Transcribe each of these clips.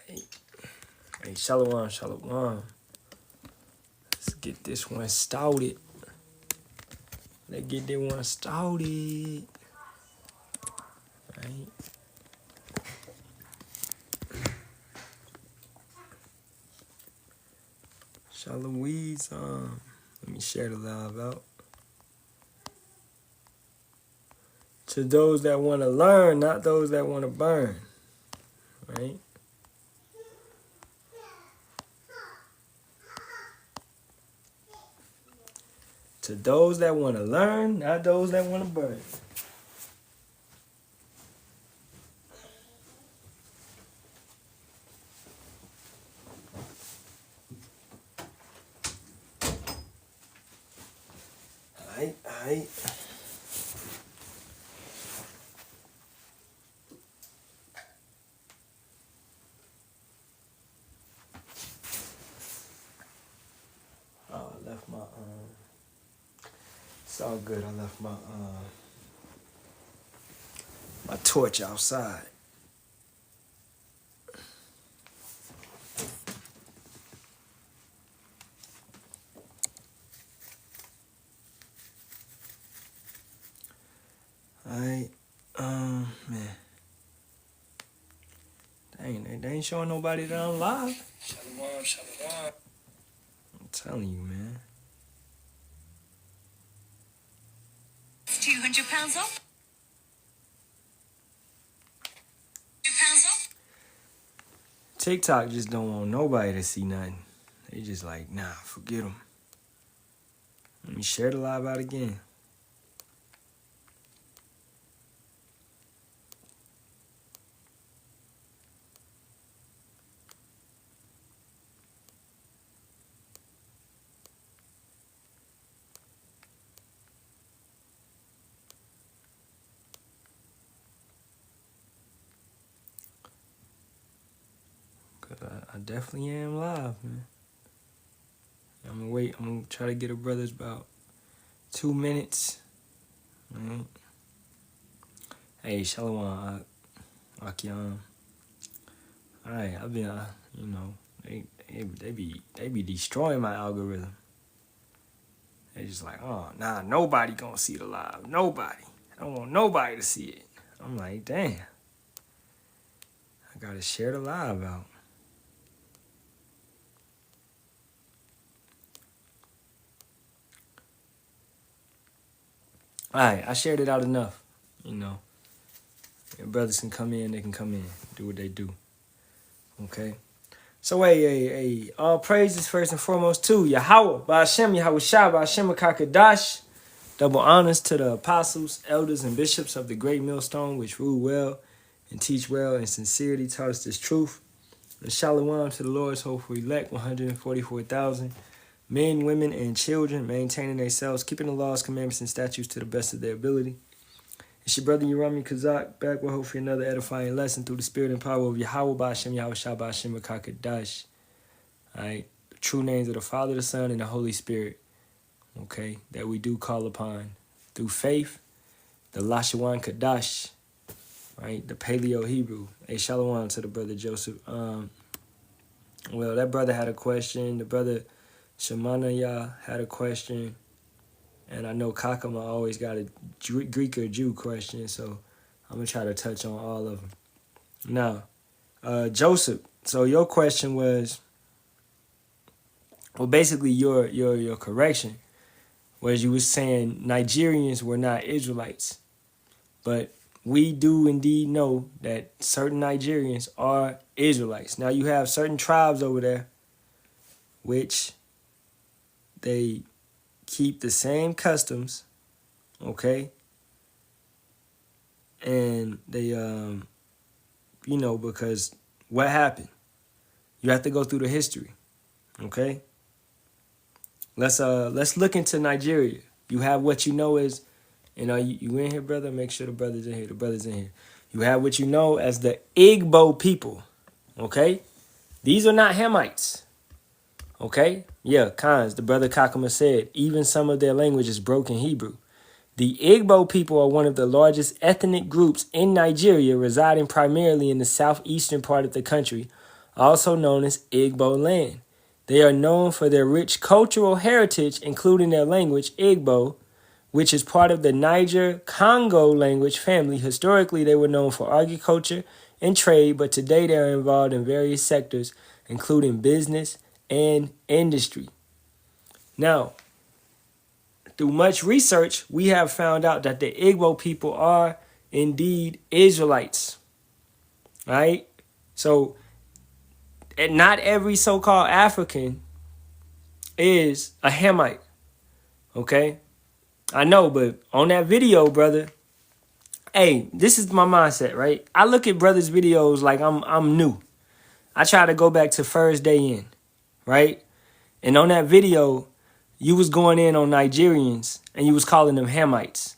Hey, Shalawam, Shalawam. Let's get this one started. Let's get this one started. Right. Shalawam. Let me share the live out. To those that want to learn, not those that want to burn. Right? To those that want to learn, not those that want to burn. Alright. Oh, I left my it's all good. I left my my torch outside. Alright, man. Dang, they ain't showing nobody that I'm live. Shalawam. I'm telling you, man. £200 off. £2 off. TikTok just don't want nobody to see nothing. They just like, nah, forget them. Let me share the live out again. Cause I definitely am live, man. I'm gonna wait. I'm gonna try to get a brother's about 2 minutes. Right. Hey, Shalawam, Akyam. Alright, I've been, you know, they be destroying my algorithm. They just like, oh, nah, nobody gonna see the live. Nobody. I don't want nobody to see it. I'm like, damn. I gotta share the live out. Alright, I shared it out enough. You know, your brothers can come in, they can come in, do what they do. Okay? So, hey, all praises first and foremost to Yahawah, Bahasham, Yahawashi, Bahasham, Kakadash. Double honors to the apostles, elders, and bishops of the great millstone, which rule well and teach well and sincerity taught us this truth. And Shalawam to the Lord's hopeful elect, 144,000 men, women, and children, maintaining themselves, keeping the laws, commandments, and statutes to the best of their ability. It's your brother Yerami Kazak, back with hopefully another edifying lesson through the spirit and power of Yahawah, Bahasham, Yahawashi, Bahasham, Kakadash. Alright, the true names of the Father, the Son, and the Holy Spirit. Okay, that we do call upon through faith, the Lashawan Kadash, right, the Paleo Hebrew. Hey, Shalawam to the brother Joseph. Well, that brother had a question. The brother Shamanaya had a question. And I know Kakama always got a Greek or Jew question, so I'm going to try to touch on all of them. Now, Joseph, so your question was, well, basically your correction was you were saying Nigerians were not Israelites. But we do indeed know that certain Nigerians are Israelites. Now you have certain tribes over there which they keep the same customs, okay? And they, you know, because what happened? You have to go through the history, okay? Let's look into Nigeria. You have what you know is, you know, you in here, brother? Make sure the brother's in here. The brother's in here. You have what you know as the Igbo people, okay? These are not Hamites, okay? Yeah, Khans, the brother Kakama said, even some of their language is broken Hebrew. The Igbo people are one of the largest ethnic groups in Nigeria, residing primarily in the southeastern part of the country, also known as Igbo land. They are known for their rich cultural heritage, including their language, Igbo, which is part of the Niger-Congo language family. Historically, they were known for agriculture and trade, but today they are involved in various sectors, including business and industry. Now, through much research, we have found out that the Igbo people are indeed Israelites, right? So, and not every so-called African is a Hamite, okay? I know, but on that video, brother, hey, this is my mindset, right? I look at brothers' videos like I'm new. I try to go back to first day in, right? And on that video, you was going in on Nigerians and you was calling them Hamites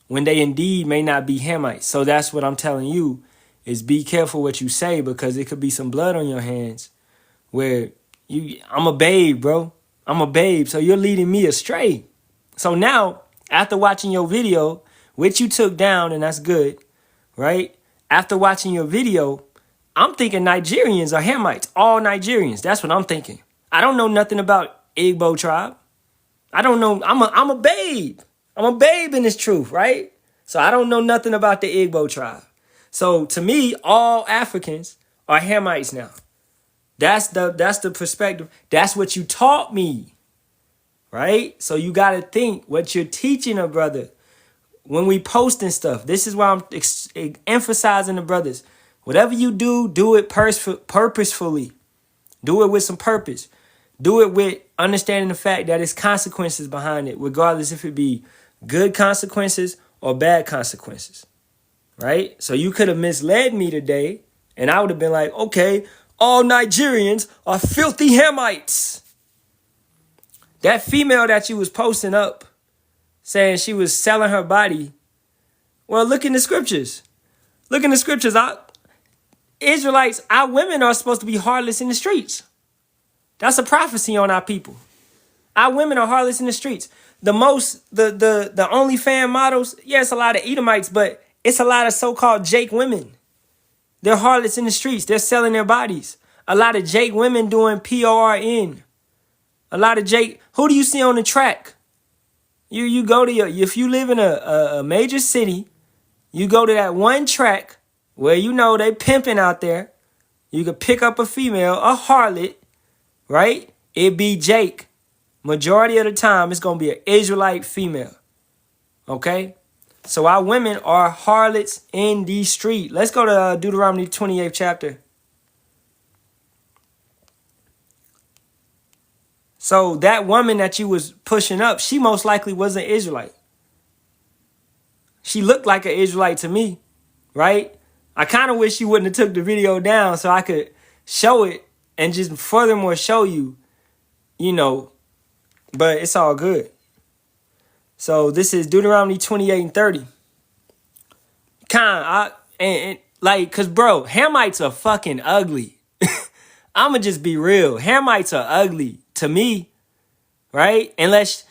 when they indeed may not be Hamites. So that's what I'm telling you is be careful what you say, because it could be some blood on your hands where I'm a babe, bro. I'm a babe. So you're leading me astray. So now, after watching your video, which you took down, and that's good, right? After watching your video, I'm thinking Nigerians are Hamites, all Nigerians. That's what I'm thinking. I don't know nothing about Igbo tribe. I don't know. I'm a babe. I'm a babe in this truth, right? So I don't know nothing about the Igbo tribe. So to me, all Africans are Hamites now. That's the perspective. That's what you taught me, right? So you got to think what you're teaching a brother when we posting stuff. This is why I'm emphasizing the brothers. Whatever you do, do it purposefully. Do it with some purpose. Do it with understanding the fact that it's consequences behind it, regardless if it be good consequences or bad consequences, right? So you could have misled me today, and I would have been like, okay, all Nigerians are filthy Hamites. That female that you was posting up saying she was selling her body, well, look in the scriptures. Look in the scriptures. Israelites, our women are supposed to be harlots in the streets. That's a prophecy on our people. Our women are harlots in the streets. The OnlyFans models, yes, a lot of Edomites, but it's a lot of so-called Jake women. They're harlots in the streets. They're selling their bodies. A lot of Jake women doing PORN. A lot of Jake. Who do you see on the track? You go to if you live in a major city, you go to that one track where you know they pimping out there. You could pick up a female, a harlot, right? It be Jake. Majority of the time, it's going to be an Israelite female. Okay? So our women are harlots in the street. Let's go to Deuteronomy 28th chapter. So that woman that you was pushing up, she most likely was an Israelite. She looked like an Israelite to me, right? I kind of wish you wouldn't have took the video down so I could show it and just furthermore show you, but it's all good. So this is Deuteronomy 28:30. Cause bro, Hamites are fucking ugly. I'ma just be real. Hamites are ugly to me, right? Unless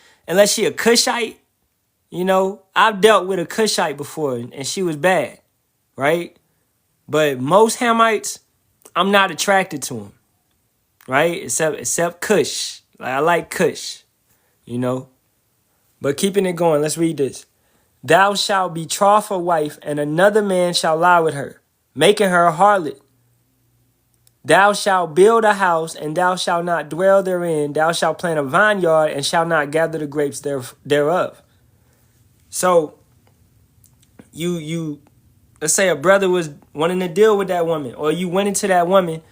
she a Cushite, I've dealt with a Cushite before and she was bad, right? But most Hamites, I'm not attracted to them, right? Except Cush. Like I like Cush, But keeping it going, let's read this. Thou shalt betroth a wife, and another man shall lie with her, making her a harlot. Thou shalt build a house, and thou shalt not dwell therein. Thou shalt plant a vineyard, and shalt not gather the grapes thereof. So, let's say a brother was wanting to deal with that woman, or you went into that woman,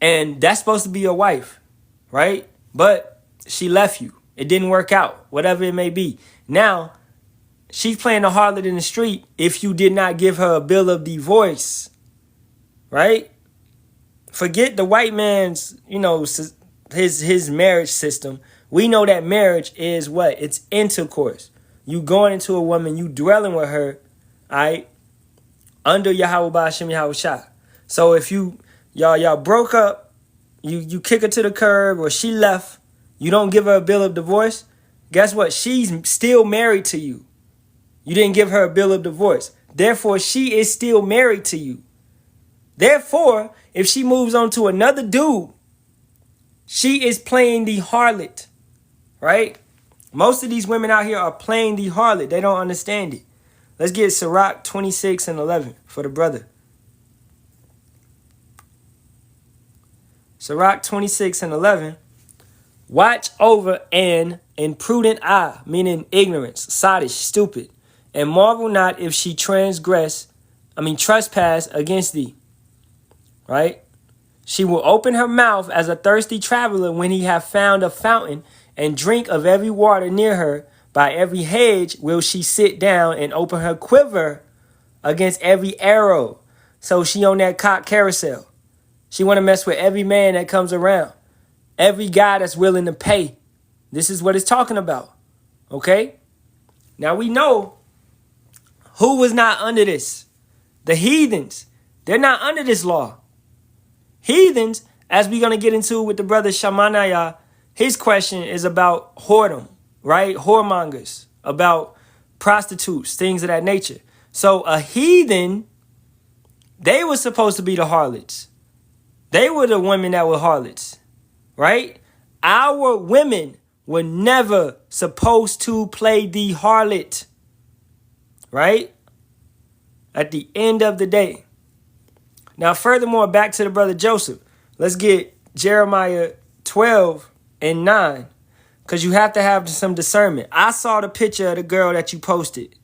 and that's supposed to be your wife, right? But she left you. It didn't work out, whatever it may be. Now, she's playing the harlot in the street if you did not give her a bill of divorce, right? Forget the white man's, his marriage system. We know that marriage is what? It's intercourse. You going into a woman, you dwelling with her, all right, under Yahawah, Bahasham, Yahawashi. So if y'all broke up, you kick her to the curb or she left, you don't give her a bill of divorce, guess what? She's still married to you. You didn't give her a bill of divorce. Therefore, she is still married to you. Therefore, if she moves on to another dude, she is playing the harlot, right? Most of these women out here are playing the harlot. They don't understand it. Let's get Sirach 26 and 11 for the brother. Sirach 26 and 11. Watch over an imprudent eye, meaning ignorance, sottish, stupid, and marvel not if she trespass against thee. Right? She will open her mouth as a thirsty traveler when he have found a fountain, and drink of every water near her. By every hedge will she sit down and open her quiver against every arrow. So she on that cock carousel. She want to mess with every man that comes around. Every guy that's willing to pay. This is what it's talking about. Okay? Now we know who was not under this. The heathens. They're not under this law. Heathens, as we're going to get into with the brother Shamanaya, his question is about whoredom, right? Whoremongers, about prostitutes, things of that nature. So a heathen, they were supposed to be the harlots. They were the women that were harlots, right? Our women were never supposed to play the harlot, right? At the end of the day. Now, furthermore, back to the brother Joseph. Let's get Jeremiah 12 and 9, because you have to have some discernment. I saw the picture of the girl that you posted,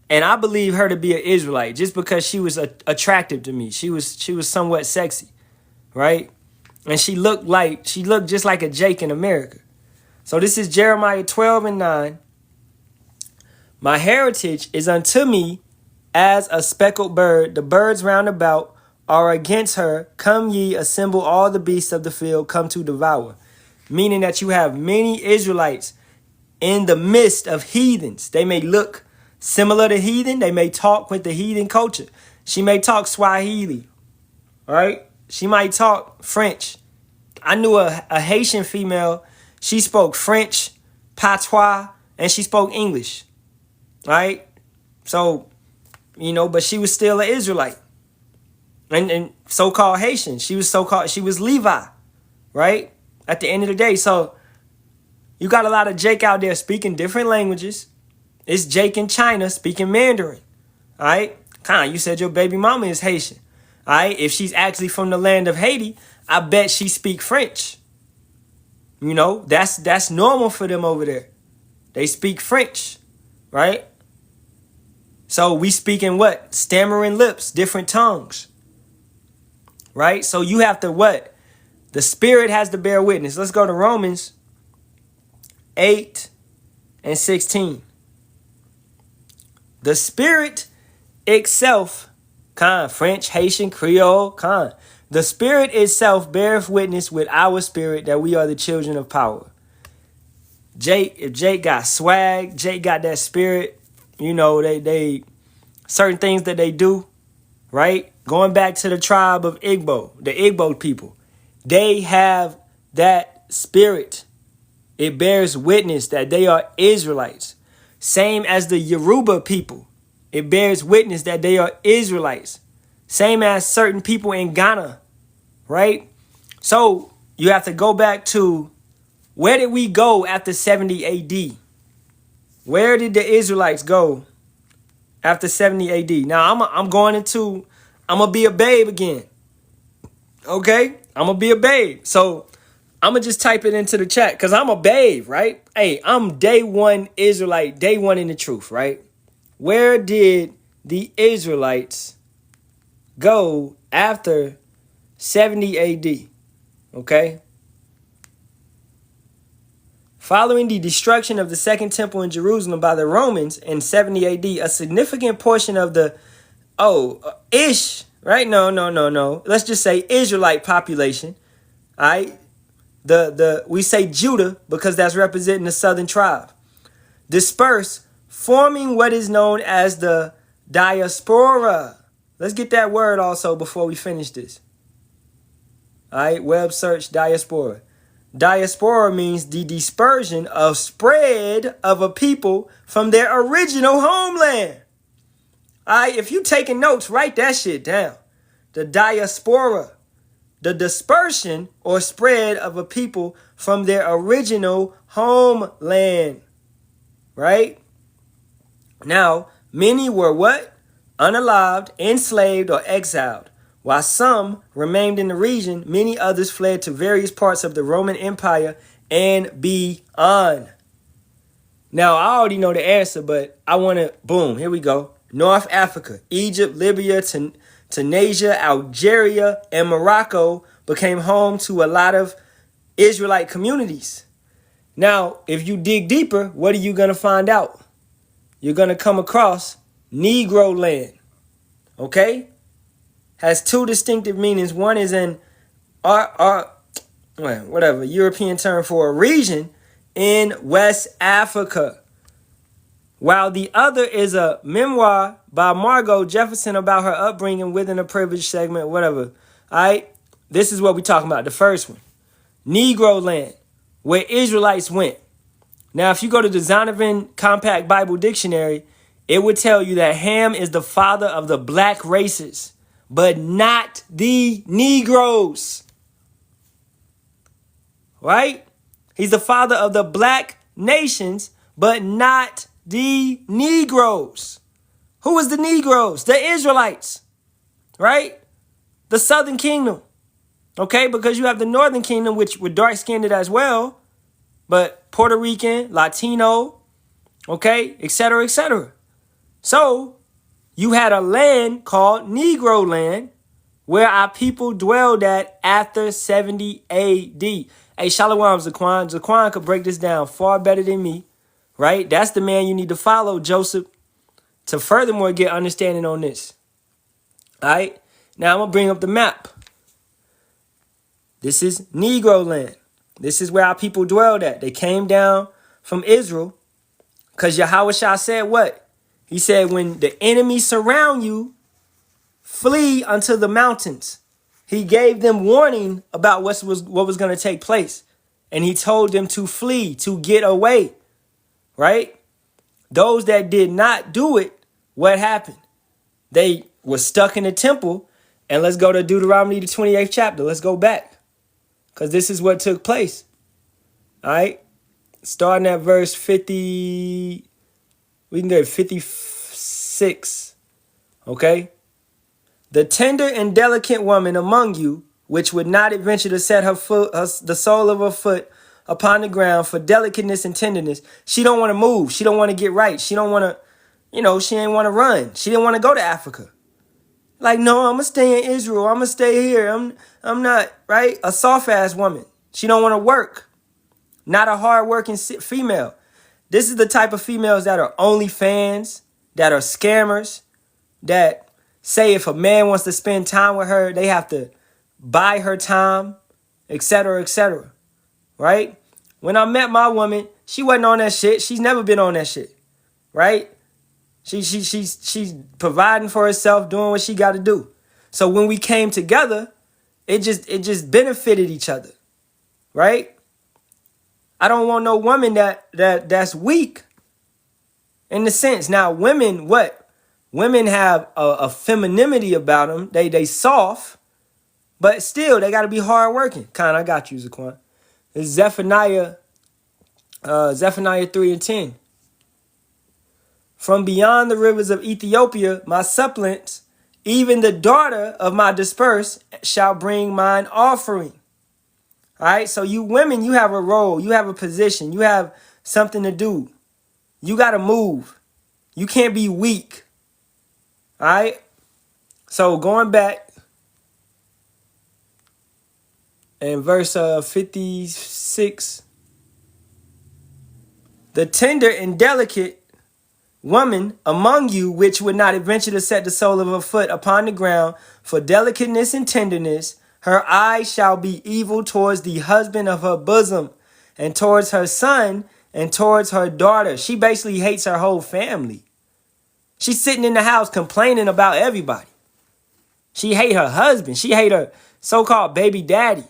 and I believe her to be an Israelite just because she was attractive to me. She was somewhat sexy, right? And she looked just like a Jake in America. So this is Jeremiah 12 and 9. My heritage is unto me as a speckled bird. The birds round about are against her. Come ye, assemble all the beasts of the field, come to devour. Meaning that you have many Israelites in the midst of heathens. They may look similar to heathen. They may talk with the heathen culture. She may talk Swahili, right? She might talk French. I knew a Haitian female. She spoke French, patois, and she spoke English, right? So, but she was still an Israelite. And so-called Haitian. She was Levi, right? At the end of the day. So you got a lot of Jake out there speaking different languages. It's Jake in China speaking Mandarin. All right? You said your baby mama is Haitian. All right? If she's actually from the land of Haiti, I bet she speak French. That's normal for them over there. They speak French, right? So we speak in what? Stammering lips, different tongues. Right? So you have to what? The Spirit has to bear witness. Let's go to Romans 8 and 16. The Spirit itself, French, Haitian, Creole, the Spirit itself beareth witness with our spirit that we are the children of power. If Jake got swag, Jake got that spirit, they certain things that they do, right? Going back to the tribe of Igbo, the Igbo people, they have that spirit. It bears witness that they are Israelites. Same as the Yoruba people. It bears witness that they are Israelites. Same as certain people in Ghana, right? So you have to go back to, where did we go after 70 AD? Where did the Israelites go after 70 AD? Now I'm going to be a babe again. Okay? I'm going to be a babe. So I'm going to just type it into the chat because I'm a babe, right? Hey, I'm day one Israelite, day one in the truth, right? Where did the Israelites go after 70 AD? Okay? Following the destruction of the Second Temple in Jerusalem by the Romans in 70 AD, a significant portion of the, right? No. Let's just say Israelite population, all right? We say Judah because that's representing the southern tribe. Dispersed, forming what is known as the diaspora. Let's get that word also before we finish this. All right, web search diaspora. Diaspora means the dispersion of spread of a people from their original homeland. All right, if you taking notes, write that shit down. the diaspora, the dispersion or spread of a people from their original homeland, right? Now, many were what? Unalived, enslaved, or exiled. While some remained in the region, many others fled to various parts of the Roman Empire and beyond. Now, I already know the answer, but I want to, boom, here we go. North Africa, Egypt, Libya, Tunisia, Algeria, and Morocco became home to a lot of Israelite communities. Now, if you dig deeper, what are you going to find out? You're going to come across Negro land, okay? Has two distinctive meanings. One is an European term for a region in West Africa, while the other is a memoir by Margot Jefferson about her upbringing within a privileged segment, whatever. All right, this is what we're talking about. The first one, Negro land, where Israelites went. Now, if you go to the Zondervan Compact Bible Dictionary, it would tell you that Ham is the father of the black races, but not the Negroes. Right? He's the father of the black nations, but not the Negroes. Who is the Negroes? The Israelites. Right? The Southern Kingdom. Okay? Because you have the Northern Kingdom, which were dark-skinned as well, but Puerto Rican, Latino, okay, etc., etc. So, you had a land called Negro land where our people dwelled at after 70 A.D. Hey, Shalawam, Zaquan. Zaquan could break this down far better than me, right? That's the man you need to follow, Joseph, to furthermore get understanding on this. All right? Now, I'm going to bring up the map. This is Negro land. This is where our people dwelled at. They came down from Israel because Yahawashi said what? He said, when the enemy surround you, flee unto the mountains. He gave them warning about what was going to take place. And he told them to flee, to get away. Right? Those that did not do it, what happened? They were stuck in the temple. And let's go to Deuteronomy, the 28th chapter. Let's go back. Because this is what took place. All right? Starting at verse 50. We can go to 56. Okay? The tender and delicate woman among you, which would not adventure to set the sole of her foot upon the ground for delicateness and tenderness. She don't want to move. She don't want to get right. She don't want to, she ain't want to run. She didn't want to go to Africa. Like, no, I'm going to stay in Israel. I'm going to stay here. I'm not, right? A soft-ass woman. She don't want to work. Not a hard-working female. This is the type of females that are OnlyFans, that are scammers, that say if a man wants to spend time with her, they have to buy her time, etc., etc. Right? When I met my woman, she wasn't on that shit. She's never been on that shit. Right? She's providing for herself, doing what she got to do. So when we came together, it just benefited each other. Right? I don't want no woman that's weak. In the sense, now women, what? Women have a femininity about them. They soft, but still they got to be hard working. I got you, Zaquan. It's Zephaniah 3:10. From beyond the rivers of Ethiopia, my suppliants, even the daughter of my dispersed, shall bring mine offering. All right, so you women, you have a role, you have a position, you have something to do. You got to move. You can't be weak. All right, so going back in verse 56, the tender and delicate woman among you, which would not adventure to set the sole of her foot upon the ground for delicateness and tenderness, her eye shall be evil towards the husband of her bosom, and towards her son, and towards her daughter. She basically hates her whole family. She's sitting in the house complaining about everybody. She hate her husband. She hate her so-called baby daddy.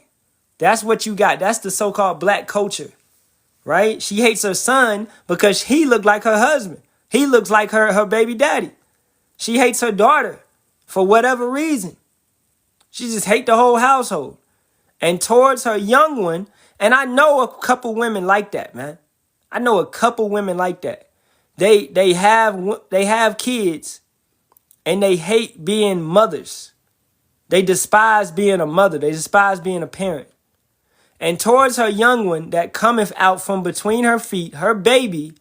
That's what you got. That's the so-called black culture, right? She hates her son because he looked like her husband. He looks like her baby daddy. She hates her daughter for whatever reason. She just hate the whole household. And towards her young one, and I know a couple women like that, man. I know a couple women like that. They have kids and they hate being mothers. They despise being a mother. They despise being a parent. And towards her young one that cometh out from between her feet, her baby,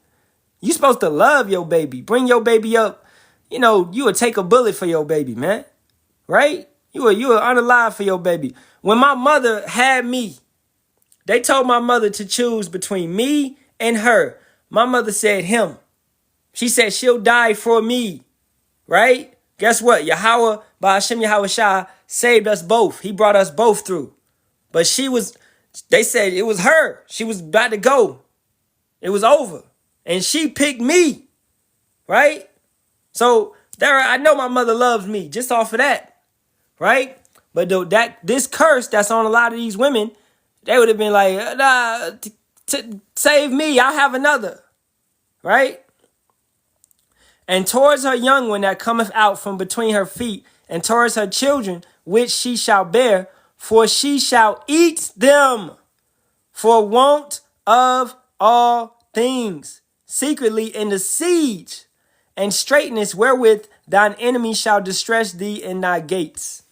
you supposed to love your baby. Bring your baby up. You know, you would take a bullet for your baby, man. Right? You were unalive for your baby. When my mother had me, they told my mother to choose between me and her. My mother said him. She said she'll die for me. Right? Guess what? Yahawah, Bahasham, Yahawashi saved us both. He brought us both through. But they said it was her. She was about to go. It was over. And she picked me. Right? So I know my mother loves me just off of that. Right? But this curse that's on a lot of these women, they would have been like, nah, save me. I'll have another. Right? And towards her young one that cometh out from between her feet, and towards her children, which she shall bear, for she shall eat them for want of all things, secretly in the siege, and straightness wherewith thine enemy shall distress thee in thy gates.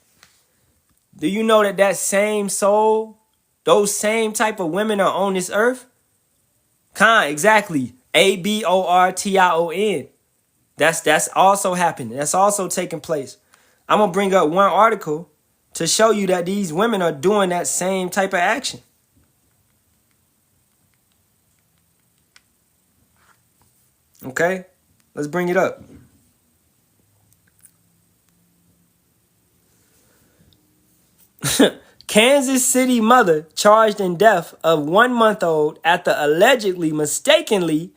Do you know that same soul, those same type of women are on this earth? Exactly. Abortion. That's also happening. That's also taking place. I'm going to bring up one article to show you that these women are doing that same type of action. Okay? Let's bring it up. Kansas City mother charged in death of 1-month-old after allegedly mistakenly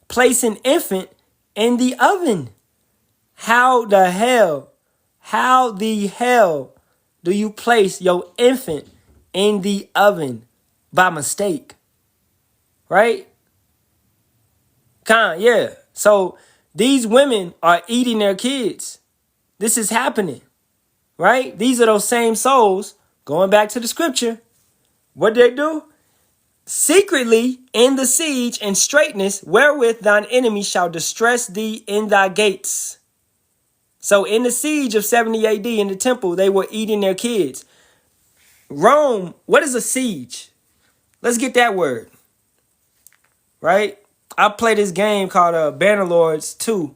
placing infant in the oven. How the hell do you place your infant in the oven by mistake? Right? Yeah. So these women are eating their kids. This is happening. Right? These are those same souls, going back to the scripture. What did they do? Secretly in the siege and straightness, wherewith thine enemy shall distress thee in thy gates. So in the siege of 70 AD in the temple, they were eating their kids. Rome, what is a siege? Let's get that word. Right? I play this game called Bannerlords 2.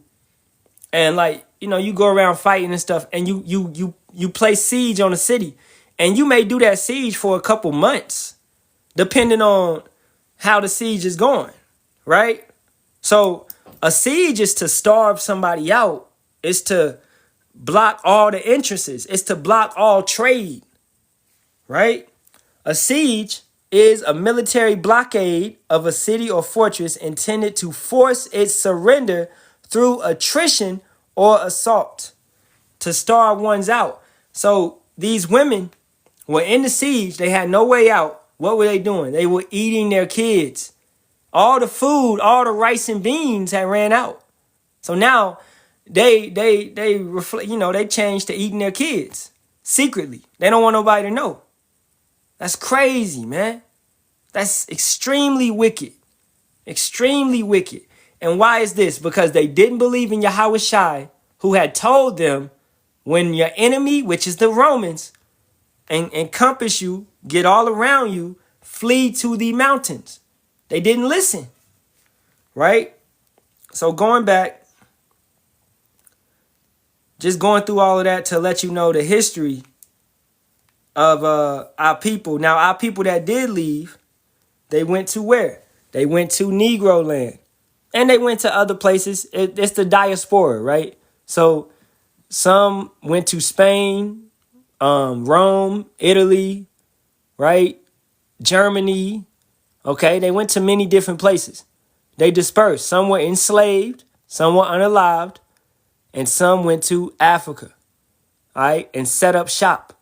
And you go around fighting and stuff, and you play siege on a city. And you may do that siege for a couple months, depending on how the siege is going, right? So a siege is to starve somebody out. It's to block all the entrances. It's to block all trade, right? A siege is a military blockade of a city or fortress intended to force its surrender through attrition or assault, to starve ones out. So these women were in the siege. They had no way out. What were they doing? They were eating their kids. All the food, all the rice and beans had ran out. So now they reflect, they changed to eating their kids secretly. They don't want nobody to know. That's crazy, man. That's extremely wicked. Extremely wicked. And why is this? Because they didn't believe in Yahawashi, who had told them, when your enemy, which is the Romans, encompass you, get all around you, flee to the mountains. They didn't listen. Right? So going back, just going through all of that to let you know the history of our people. Now, our people that did leave, they went to where? They went to Negro land. And they went to other places. It's the diaspora, right? So some went to Spain, Rome, Italy, right? Germany. Okay, they went to many different places. They dispersed. Some were enslaved, some were unalived, and some went to Africa, all right, and set up shop.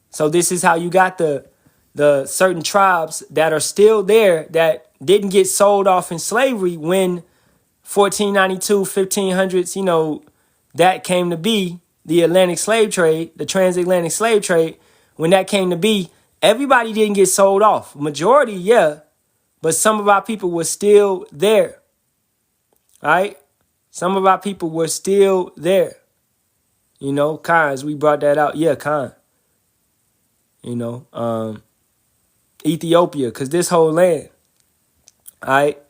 So this is how you got the certain tribes that are still there that didn't get sold off in slavery when 1492, 1500s, that came to be. the Atlantic slave trade, the transatlantic slave trade, when that came to be, everybody didn't get sold off. Majority, yeah, but some of our people were still there. All right? Some of our people were still there. You know, Khans, we brought that out. Yeah, Khan. You know, Ethiopia, because this whole land. All right?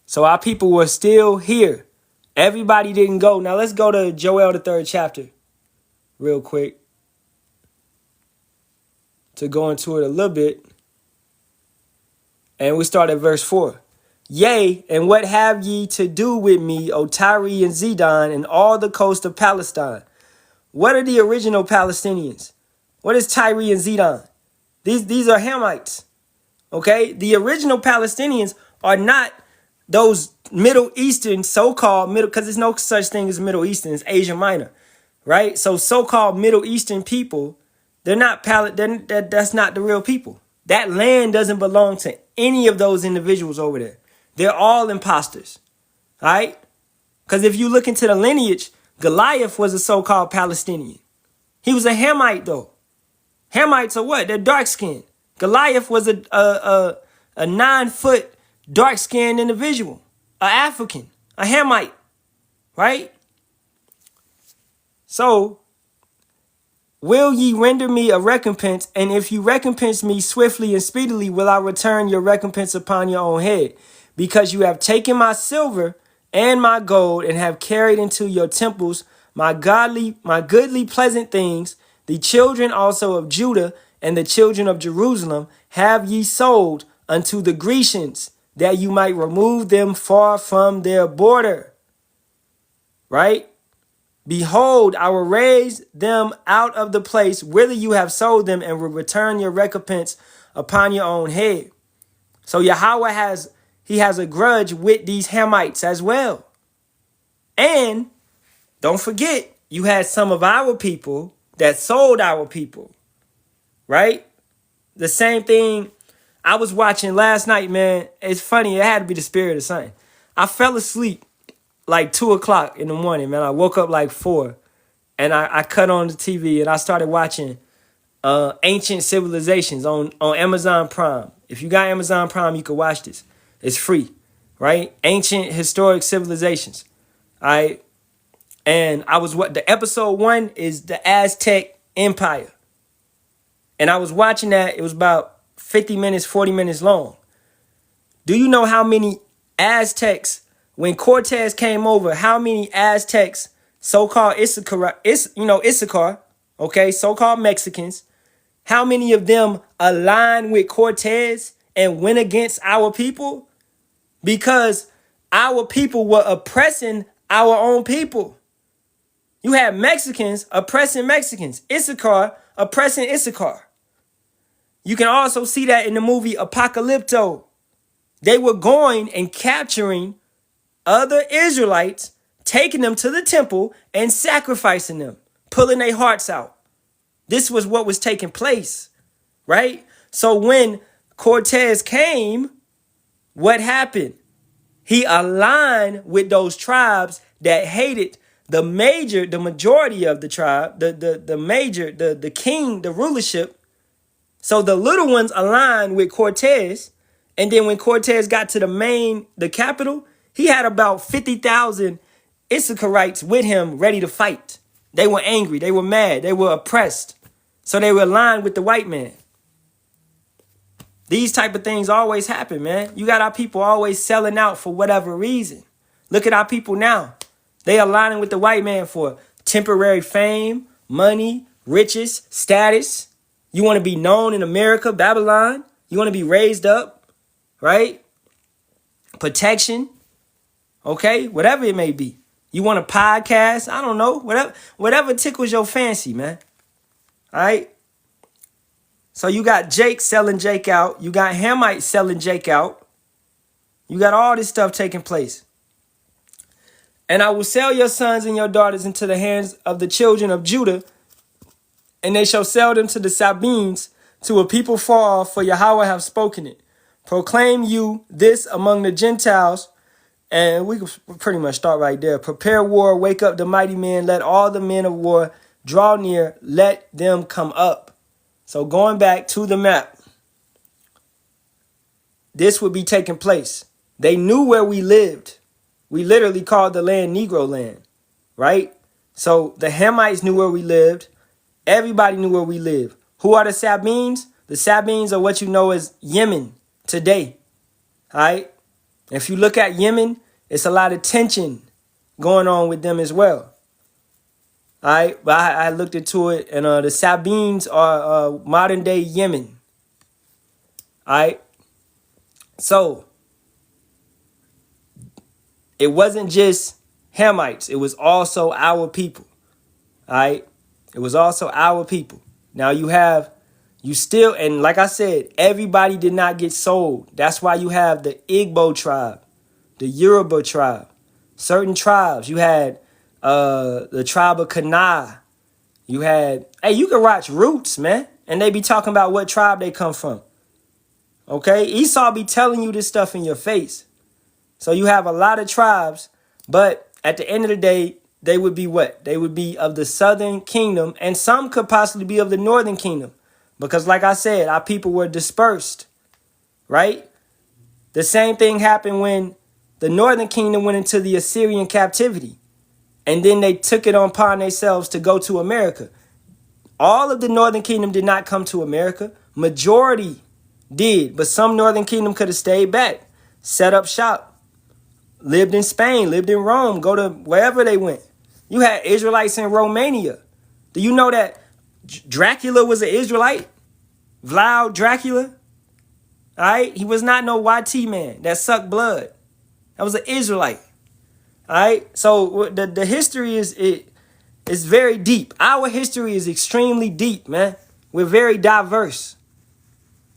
So our people were still here. Everybody didn't go. Now let's go to Joel, the 3rd chapter, real quick, to go into it a little bit. And we start at verse 4. Yea, and what have ye to do with me, O Tyre and Zidon, and all the coast of Palestine? What are the original Palestinians? What is Tyre and Zidon? These are Hamites. Okay? The original Palestinians are not those Middle Eastern, so-called Middle, because there's no such thing as Middle Eastern, it's Asia Minor. Right? So so-called Middle Eastern people, they're not that's not the real people. That land doesn't belong to any of those individuals over there. They're all imposters. All right? Because if you look into the lineage, Goliath was a so-called Palestinian. He was a Hamite, though. Hamites are what? They're dark-skinned. Goliath was a 9-foot dark-skinned individual, an African, a Hamite, right? So, will ye render me a recompense? And if you recompense me swiftly and speedily, will I return your recompense upon your own head? Because you have taken my silver and my gold and have carried into your temples my goodly pleasant things. The children also of Judah and the children of Jerusalem have ye sold unto the Grecians, that you might remove them far from their border. Right? Behold, I will raise them out of the place whither you have sold them, and will return your recompense upon your own head. So Yahawah has a grudge with these Hamites as well. And don't forget, you had some of our people that sold our people, right? The same thing I was watching last night, man. It's funny. It had to be the spirit of something. I fell asleep like 2 o'clock in the morning, man. I woke up like 4, and I cut on the TV and I started watching Ancient Civilizations on Amazon Prime. If you got Amazon Prime, you can watch this. It's free, right? Ancient Historic Civilizations. All right. And the episode 1 is the Aztec Empire. And I was watching that. It was about 50 minutes, 40 minutes long. Do you know how many Aztecs, when Cortez came over, how many Aztecs, so-called Issachar, okay, so-called Mexicans, how many of them aligned with Cortez and went against our people? Because our people were oppressing our own people. You had Mexicans oppressing Mexicans, Issachar oppressing Issachar. You can also see that in the movie Apocalypto. They were going and capturing other Israelites, taking them to the temple and sacrificing them, pulling their hearts out. This was what was taking place, right? So when Cortez came, what happened? He aligned with those tribes that hated the majority of the tribe, the king, the rulership. So the little ones aligned with Cortez. And then when Cortez got to the capital, he had about 50,000 Issacharites with him ready to fight. They were angry. They were mad. They were oppressed. So they were aligned with the white man. These type of things always happen, man. You got our people always selling out for whatever reason. Look at our people now. They aligning with the white man for temporary fame, money, riches, status. You want to be known in America, Babylon. You want to be raised up, right? Protection, okay? Whatever it may be. You want a podcast? I don't know. Whatever tickles your fancy, man. All right? So you got Jake selling Jake out. You got Hamite selling Jake out. You got all this stuff taking place. And I will sell your sons and your daughters into the hands of the children of Judah, and they shall sell them to the Sabines, to a people far off, for Yahawah have spoken it. Proclaim you this among the Gentiles, And we can pretty much start right there. Prepare war, wake up the mighty men, let all the men of war draw near, let them come up. So going back to the map, this would be taking place. They knew where we lived. We literally called the land Negro land, right? So the Hamites knew where we lived. Everybody knew where we lived. Who are the Sabines? The Sabines are what you know as Yemen today, all right? If you look at Yemen, it's a lot of tension going on with them as well. All right, but I looked into it, and the Sabines are modern day Yemen. All right, so it wasn't just Hamites; it was also our people. All right, it was also our people. Now you still, and like I said, everybody did not get sold. That's why you have the Igbo tribe, the Yoruba tribe, certain tribes. You had the tribe of Kanai. You had, hey, you can watch Roots, man, and they be talking about what tribe they come from. Okay, Esau be telling you this stuff in your face. So you have a lot of tribes, but at the end of the day, they would be what? They would be of the southern kingdom, and some could possibly be of the northern kingdom. Because like I said, our people were dispersed, right? The same thing happened when the northern kingdom went into the Assyrian captivity. And then they took it upon themselves to go to America. All of the northern kingdom did not come to America. Majority did, but some northern kingdom could have stayed back, set up shop, lived in Spain, lived in Rome, go to wherever they went. You had Israelites in Romania. Do you know that Dracula was an Israelite? Vlad Dracula? All right? He was not no YT man that sucked blood. That was an Israelite. All right? So the history is very deep. Our history is extremely deep, man. We're very diverse.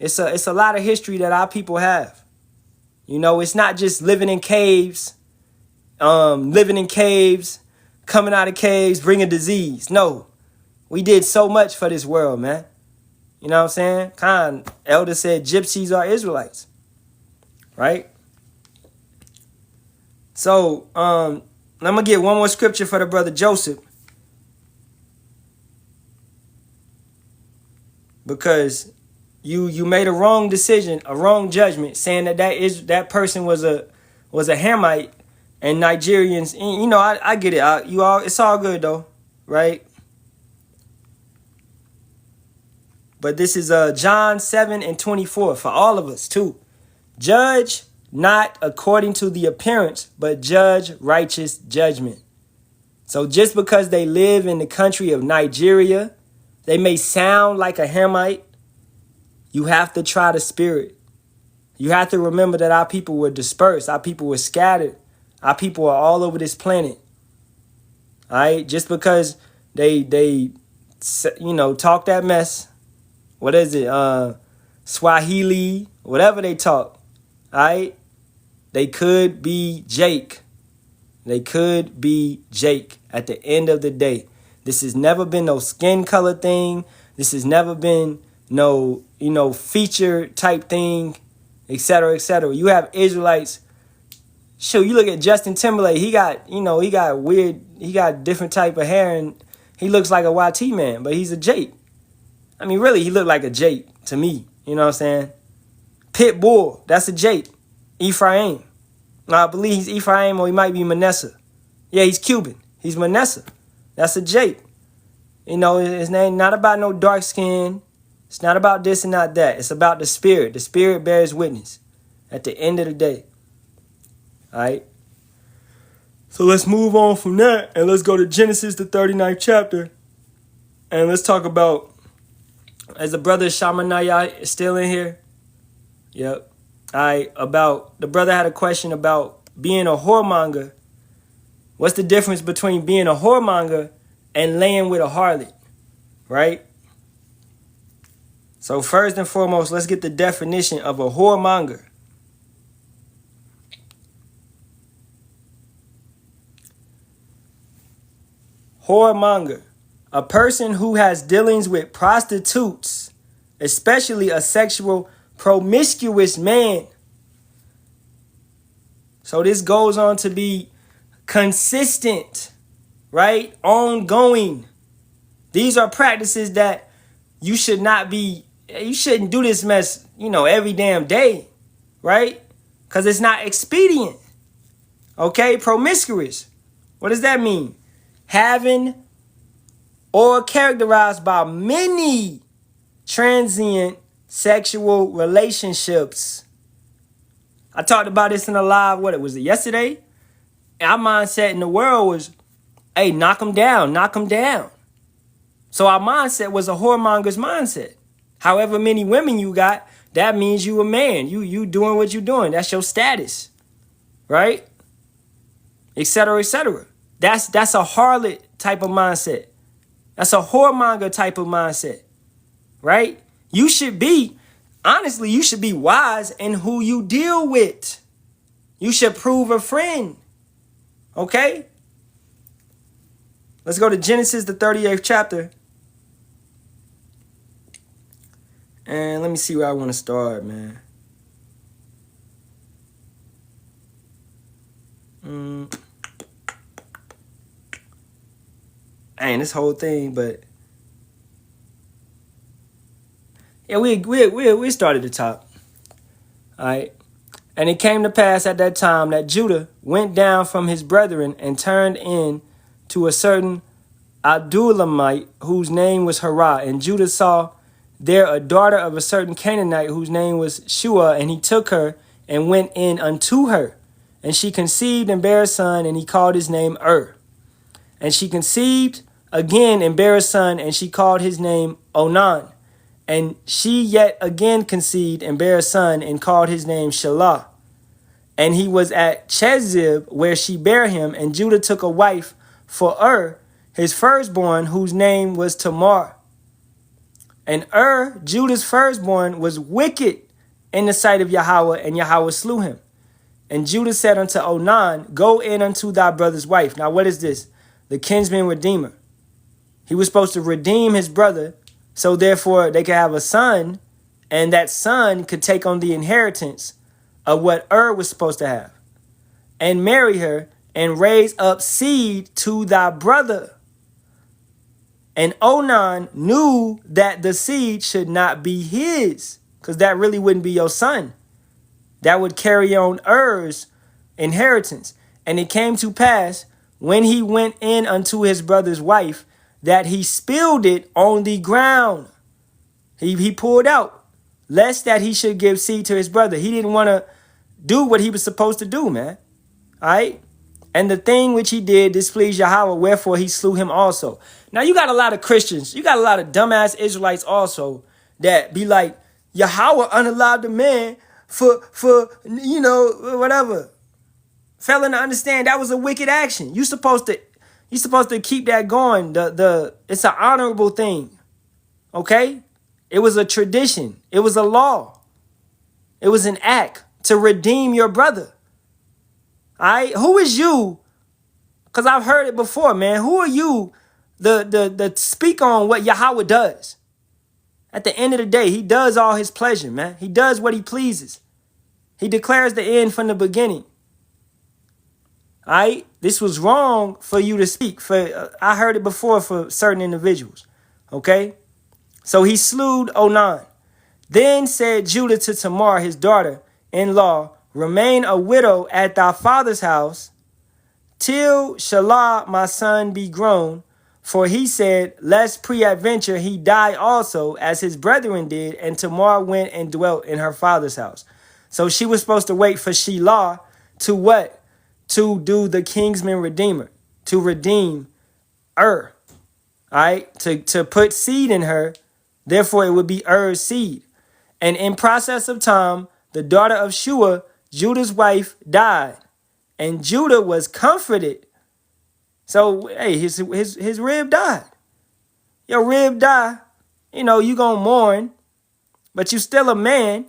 It's a lot of history that our people have. You know, it's not just living in caves, coming out of caves, bringing disease. No, we did so much for this world, man. You know what I'm saying? Elder said gypsies are Israelites, right? So, I'm gonna get one more scripture for the brother Joseph, because you made a wrong decision, a wrong judgment, saying that person was a Hamite, and Nigerians. You know, I get it. It's all good though, right? But this is John 7:24 for all of us too. Judge not according to the appearance, but judge righteous judgment. So just because they live in the country of Nigeria, they may sound like a Hamite. You have to try the spirit. You have to remember that our people were dispersed. Our people were scattered. Our people are all over this planet. All right? Just because they talk that mess. What is it? Swahili, whatever they talk. All right? They could be Jake. They could be Jake at the end of the day. This has never been no skin color thing. This has never been no, feature type thing, etc., etc. You have Israelites. Shoot, you look at Justin Timberlake. He got different type of hair, and he looks like a YT man, but he's a Jake. I mean, really, he looked like a Jake to me. You know what I'm saying? Pitbull, that's a Jake. Ephraim. Now, I believe he's Ephraim, or he might be Manasseh. Yeah, he's Cuban. He's Manasseh. That's a Jake. His name not about no dark skin. It's not about this and not that. It's about the spirit. The spirit bears witness at the end of the day. All right? So let's move on from that, and let's go to Genesis, the 39th chapter. And let's talk about, as the brother Shamanaya is still in here. Yep. The brother had a question about being a whoremonger. What's the difference between being a whoremonger and laying with a harlot, right? So first and foremost, let's get the definition of a whoremonger. Whoremonger, a person who has dealings with prostitutes, especially a sexual promiscuous man. So this goes on to be consistent, right? Ongoing. These are practices that you shouldn't do this mess, every damn day, right? Because it's not expedient. Okay, promiscuous. What does that mean? Having or characterized by many transient sexual relationships. I talked about this in a live, what was it, yesterday? Our mindset in the world was, hey, knock them down, knock them down. So our mindset was a whoremonger's mindset. However many women you got, that means you a man. You doing what you doing. That's your status. Right? Etc., etc. That's a harlot type of mindset. That's a whoremonger type of mindset. Right? You should be wise in who you deal with. You should prove a friend. Okay? Let's go to Genesis, the 38th chapter. And let me see where I want to start, man. Ain't this whole thing, but yeah, we started at the top. All right. And it came to pass at that time that Judah went down from his brethren and turned in to a certain Adullamite whose name was Harah. And Judah saw there a daughter of a certain Canaanite whose name was Shua, and he took her and went in unto her. And she conceived and bare a son, and he called his name And she conceived again and bare a son, and she called his name Onan. And she yet again conceived and bare a son, and called his name Shelah. And he was at Chezib, where she bare him, and Judah took a wife for his firstborn, whose name was Tamar. And Judah's firstborn, was wicked in the sight of Yahawah, and Yahawah slew him. And Judah said unto Onan, go in unto thy brother's wife. Now what is this? The kinsman redeemer. He was supposed to redeem his brother, so therefore they could have a son, and that son could take on the inheritance of what was supposed to have, and marry her, and raise up seed to thy brother. And Onan knew that the seed should not be his, because that really wouldn't be your son. That would carry on inheritance. And it came to pass, when he went in unto his brother's wife, that he spilled it on the ground. He pulled out, lest that he should give seed to his brother. He didn't want to do what he was supposed to do, man. All right? And the thing which he did displeased Yahawah, wherefore he slew him also. Now you got a lot of Christians, you got a lot of dumbass Israelites also that be like, Yahawah unallowed the man for whatever. Failing to understand that was a wicked action. You're supposed to keep that going. It's an honorable thing. Okay? It was a tradition. It was a law. It was an act to redeem your brother. All right? Who is you? Because I've heard it before, man. Who are you to speak on what Yahawah does? At the end of the day, he does all his pleasure, man. He does what he pleases. He declares the end from the beginning. All right? This was wrong for you to speak. I heard it before for certain individuals. Okay? So he slew Onan. Then said Judah to Tamar, his daughter-in-law, remain a widow at thy father's house till Shelah my son be grown. For he said, lest peradventure he die also, as his brethren did. And Tamar went and dwelt in her father's house. So she was supposed to wait for Shelah to what? To do the kinsman redeemer, to redeem all right? To put seed in her, therefore it would be seed. And in process of time, the daughter of Shua, Judah's wife, died, and Judah was comforted. So, hey, his rib died. Your rib died. You gonna mourn, but you still a man.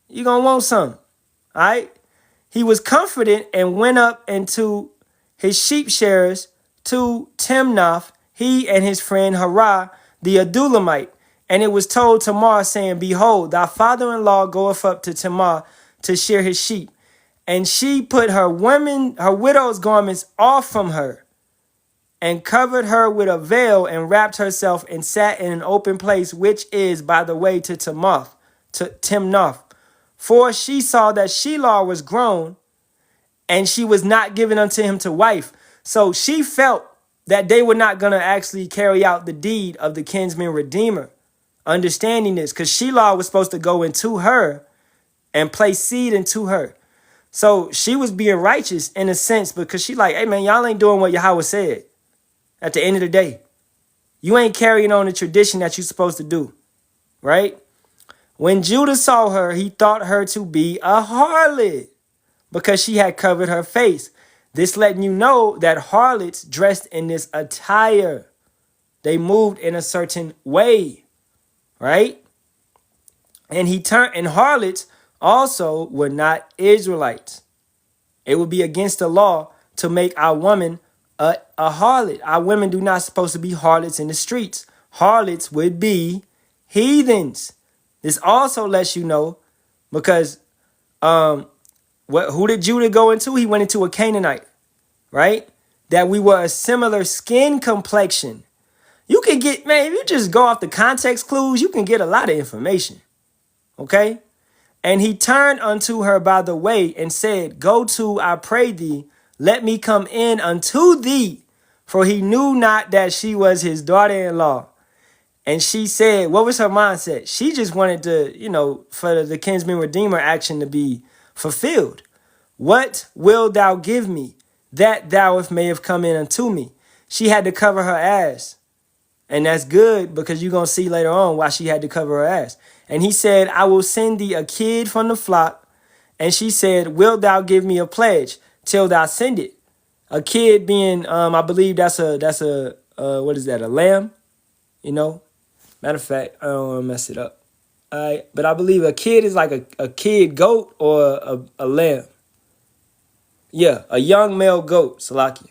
You gonna want something, all right? He was comforted and went up into his sheep shearers to Timnath, he and his friend Harah, the Adullamite. And it was told Tamar, saying, behold, thy father-in-law goeth up to Tamar to shear his sheep. And she put her widow's garments off from her, and covered her with a veil, and wrapped herself, and sat in an open place, which is by the way to Timnath. For she saw that Shelah was grown, and she was not given unto him to wife. So she felt that they were not going to actually carry out the deed of the kinsman redeemer. Understanding this, because Shelah was supposed to go into her and place seed into her. So she was being righteous in a sense, because she like, hey man, y'all ain't doing what Yahawah said. At the end of the day, you ain't carrying on the tradition that you're supposed to do, right? When Judah saw her, he thought her to be a harlot, because she had covered her face. This letting you know that harlots dressed in this attire. They moved in a certain way, right? And harlots also were not Israelites. It would be against the law to make our woman a harlot. Our women do not supposed to be harlots in the streets. Harlots would be heathens. This also lets you know, because who did Judah go into? He went into a Canaanite, right? That we were a similar skin complexion. You can get, man, if you just go off the context clues, you can get a lot of information, okay? And he turned unto her by the way and said, go to, I pray thee, let me come in unto thee. For he knew not that she was his daughter-in-law. And she said, what was her mindset? She just wanted to, for the kinsman redeemer action to be fulfilled. What wilt thou give me, that thou may have come in unto me? She had to cover her ass. And that's good, because you're going to see later on why she had to cover her ass. And he said, I will send thee a kid from the flock. And she said, wilt thou give me a pledge till thou send it? A kid being, I believe that's a what is that? A lamb, Matter of fact, I don't want to mess it up. All right. But I believe a kid is like a kid goat or a lamb. Yeah. A young male goat, Salakia.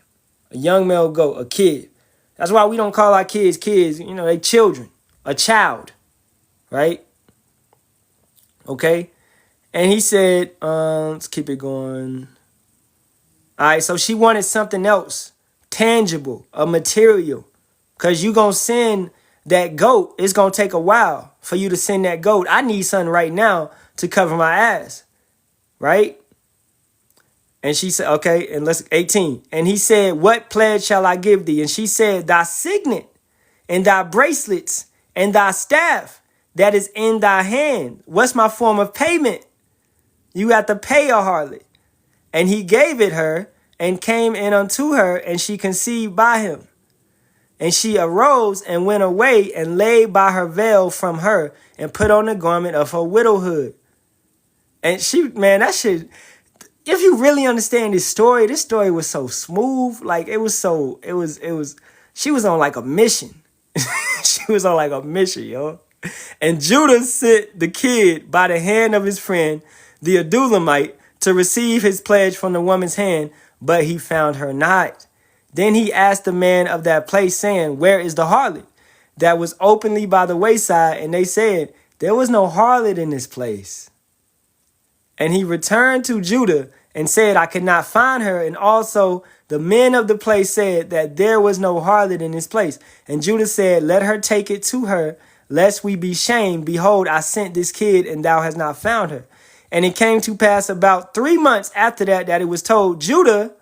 A young male goat, a kid. That's why we don't call our kids, they children, a child, right? Okay. And he said, let's keep it going. All right. So she wanted something else, tangible, a material, because you going to send that goat. It's going to take a while for you to send that goat. I need something right now to cover my ass, right? And she said, okay, and let's 18. And he said, what pledge shall I give thee? And she said, thy signet and thy bracelets and thy staff that is in thy hand. What's my form of payment? You got to pay a harlot. And he gave it her and came in unto her, and she conceived by him. And she arose and went away and laid by her veil from her and put on the garment of her widowhood. And that shit, if you really understand this story was so smooth. Like she was on like a mission. She was on like a mission, yo. And Judah sent the kid by the hand of his friend, the Adullamite, to receive his pledge from the woman's hand, but he found her not. Then he asked the man of that place, saying, where is the harlot that was openly by the wayside? And they said, there was no harlot in this place. And he returned to Judah and said, I could not find her. And also the men of the place said that there was no harlot in this place. And Judah said, let her take it to her, lest we be shamed. Behold, I sent this kid, and thou hast not found her. And it came to pass about 3 months after that it was told Judah,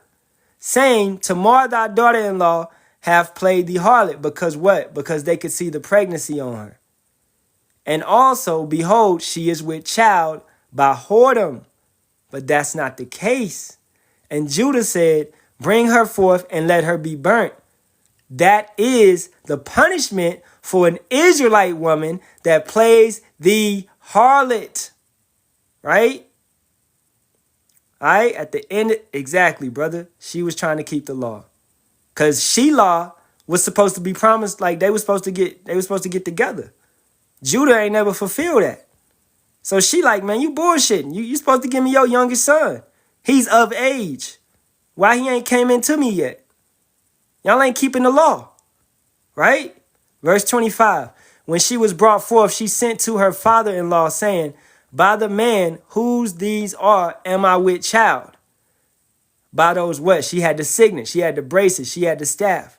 saying, Tamar thy daughter-in-law hath played the harlot. Because what? Because they could see the pregnancy on her. And also, behold, she is with child by whoredom. But that's not the case. And Judah said, bring her forth and let her be burnt. That is the punishment for an Israelite woman that plays the harlot. Right? All right, at the end, exactly, brother. She was trying to keep the law. Because Shelah was supposed to be promised, like they were supposed to get together. Judah ain't never fulfilled that. So she like, man, you bullshitting. You supposed to give me your youngest son. He's of age. Why he ain't came into me yet? Y'all ain't keeping the law. Right? Verse 25. When she was brought forth, she sent to her father-in-law, saying, By the man whose these are am I with child. By those what? She had the signet, she had the bracelet, she had the staff.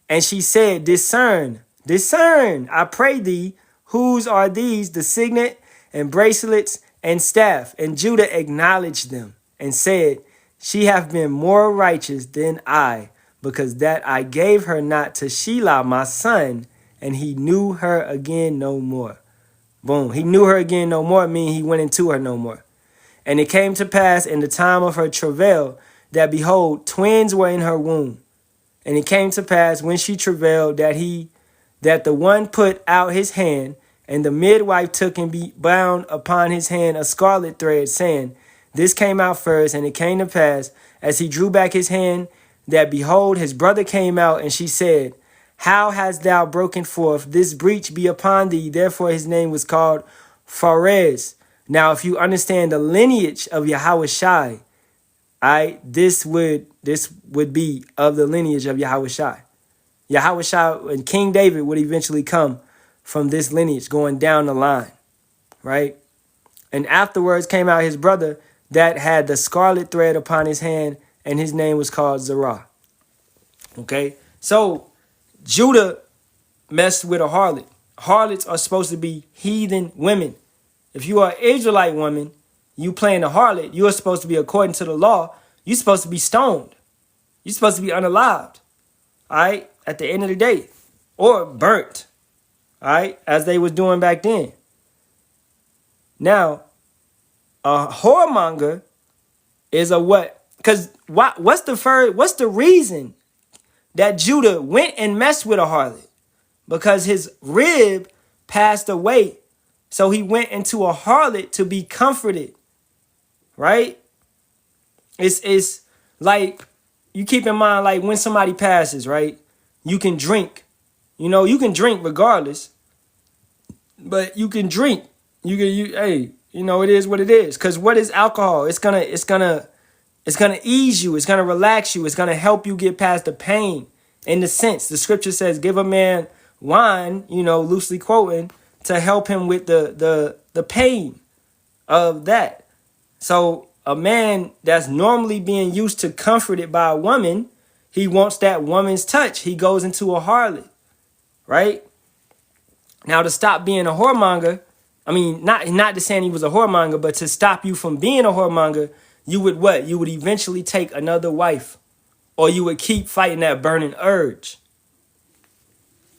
And she said, discern, discern, I pray thee, whose are these, the signet and bracelets and staff? And Judah acknowledged them and said, she hath been more righteous than I, because that I gave her not to Shelah my son, and he knew her again no more. Boom. He knew her again no more, meaning he went into her no more. And it came to pass in the time of her travail that, behold, twins were in her womb. And it came to pass when she travailed that the one put out his hand, and the midwife took and bound upon his hand a scarlet thread, saying, this came out first. And it came to pass, as he drew back his hand, that behold, his brother came out, and she said, how hast thou broken forth? This breach be upon thee. Therefore his name was called Pharez. Now, if you understand the lineage of Yahawashi, this would be of the lineage of Yahawashi. Yahawashi and King David would eventually come from this lineage going down the line, right? And afterwards came out his brother that had the scarlet thread upon his hand, and his name was called Zerah. Okay, so Judah messed with a harlot. Harlots are supposed to be heathen women. If you are an Israelite woman, you playing a harlot, you are supposed to be, according to the law, you're supposed to be stoned. You're supposed to be unalived, all right, at the end of the day, or burnt, all right, as they was doing back then. Now, a whoremonger is a what? Because what's the reason that Judah went and messed with a harlot? Because his rib passed away. So he went into a harlot to be comforted, right? It's like, you keep in mind, like when somebody passes, right? You can drink. You know, you can drink regardless. But you can drink. Hey, you know, it is what it is. Because what is alcohol? It's gonna ease you. It's gonna relax you. It's gonna help you get past the pain. In the sense, the scripture says, give a man wine, you know, loosely quoting, to help him with the pain of that. So a man that's normally being used to comforted by a woman, he wants that woman's touch. He goes into a harlot, right? Now, to stop being a whoremonger, I mean, not to saying he was a whoremonger, but to stop you from being a whoremonger, you would what? You would eventually take another wife, or you would keep fighting that burning urge.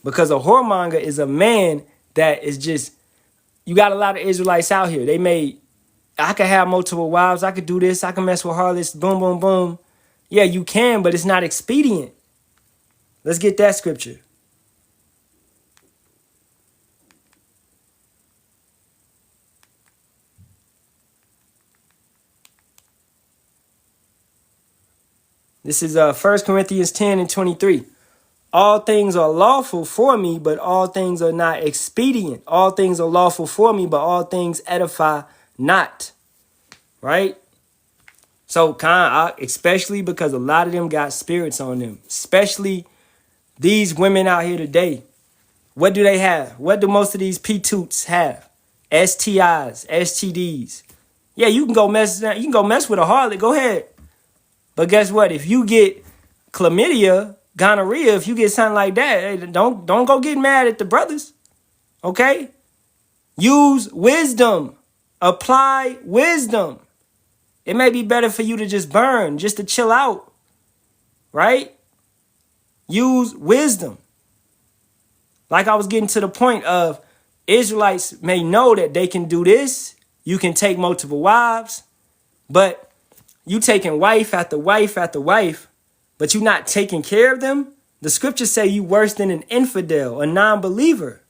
Because a whoremonger is a man that is just, you got a lot of Israelites out here. I could have multiple wives. I could do this. I can mess with harlots. Boom, boom, boom. Yeah, you can, but it's not expedient. Let's get that scripture. This is 1 Corinthians 10 and 23. All things are lawful for me, but all things are not expedient. All things are lawful for me, but all things edify not. Right? So, especially because a lot of them got spirits on them. Especially these women out here today. What do they have? What do most of these P-toots have? STIs, STDs. Yeah, you can go mess with a harlot. Go ahead. But guess what? If you get chlamydia, gonorrhea, if you get something like that, hey, don't go get mad at the brothers. Okay? Use wisdom. Apply wisdom. It may be better for you to just burn, just to chill out. Right? Use wisdom. Like I was getting to the point of, Israelites may know that they can do this. You can take multiple wives, but you taking wife after wife after wife, but you not taking care of them. The scriptures say you worse than an infidel, a non-believer.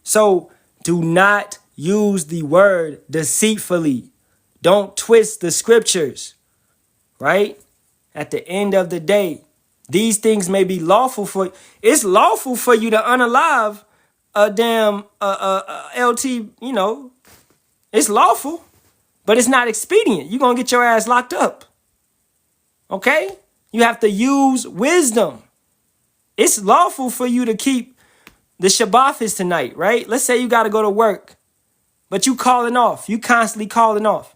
So do not use the word deceitfully. Don't twist the scriptures, right? At the end of the day, these things may be lawful for, it's lawful for you to unalive a damn LT, you know, it's lawful, but it's not expedient. You're going to get your ass locked up. Okay? You have to use wisdom. It's lawful for you to keep the Shabbat tonight, right? Let's say you got to go to work but you calling off. You constantly calling off.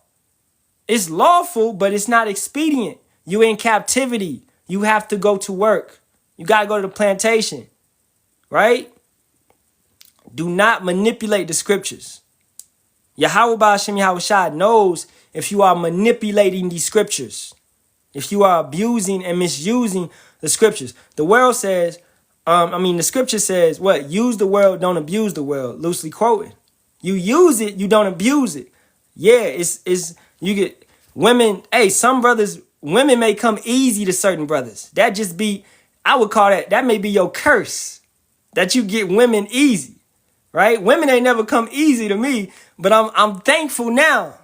It's lawful, but it's not expedient. You in captivity. You have to go to work. You got to go to the plantation, right? Do not manipulate the scriptures. Yahawah Bahasham Yahawashi knows if you are manipulating these scriptures, if you are abusing and misusing the scriptures. The world says, the scripture says, what? Use the world, don't abuse the world, loosely quoted. You use it, you don't abuse it. Yeah, it's you get women, hey, some brothers, women may come easy to certain brothers. That just be, I would call that may be your curse, that you get women easy, right? Women ain't never come easy to me, but I'm thankful now.